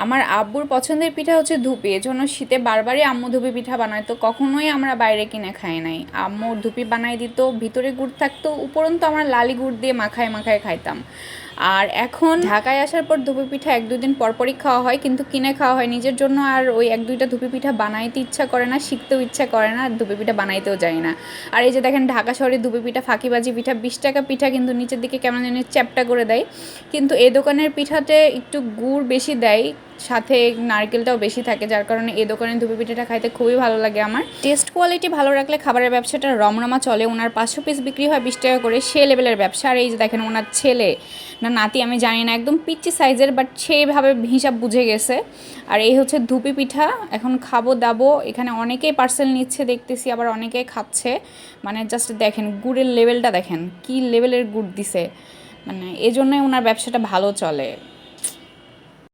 আমার আব্বুর পছন্দের পিঠা হচ্ছে ধুপি, এজন্য শীতে বারবারই আম্মু ধুপি পিঠা বানায়, তো কখনোই আমরা বাইরে কিনে খাই নাই। আম্মু ধুপি বানাই দিত, ভিতরে গুড় থাকতো, উপরন্তু আমরা লালি গুড় দিয়ে মাখায় মাখায় খাইতাম। আর এখন ঢাকায় আসার পর ধুপি পিঠা 1-2 দিন পরপরই খাওয়া হয়, কিন্তু কিনে খাওয়া হয় নিজের জন্য। আর ওই 1-2টা ধুপি পিঠা বানাইতে ইচ্ছা করে না, শিখতেও ইচ্ছা করে না, ধুপি পিঠা বানাইতেও যাই না। আর এই যে দেখেন ঢাকা শহরে ধুপি পিঠা, ফাঁকিবাজি পিঠা, 20 টাকা পিঠা কিন্তু নিচের দিকে কেমন জানি চ্যাপটা করে দেয়। কিন্তু এই দোকানের পিঠাতে একটু গুড় বেশি দেয়, সাথে নারকেলটাও বেশি থাকে, যার কারণে এই দোকানের ধুপি পিঠাটা খাইতে খুবই ভালো লাগে আমার। টেস্ট কোয়ালিটি ভালো রাখলে খাবারের ব্যবসাটা রমরমা চলে। ওনার 500 পিস বিক্রি হয় 20 টাকা করে, সে লেভেলের ব্যবসা। আর এই যে দেখেন ওনার ছেলে না নাতি আমি জানি না, একদম পিচ্চি সাইজের, বাট সেইভাবে হিসাব বুঝে গেছে। আর এই হচ্ছে ধুপি পিঠা, এখন খাবো দাবো। এখানে অনেকেই পার্সেল নিচ্ছে দেখতেছি, আবার অনেকেই খাচ্ছে। মানে জাস্ট দেখেন গুড়ের লেভেলটা দেখেন, কি লেভেলের গুড় দিছে, মানে এই জন্যই ওনার ব্যবসাটা ভালো চলে।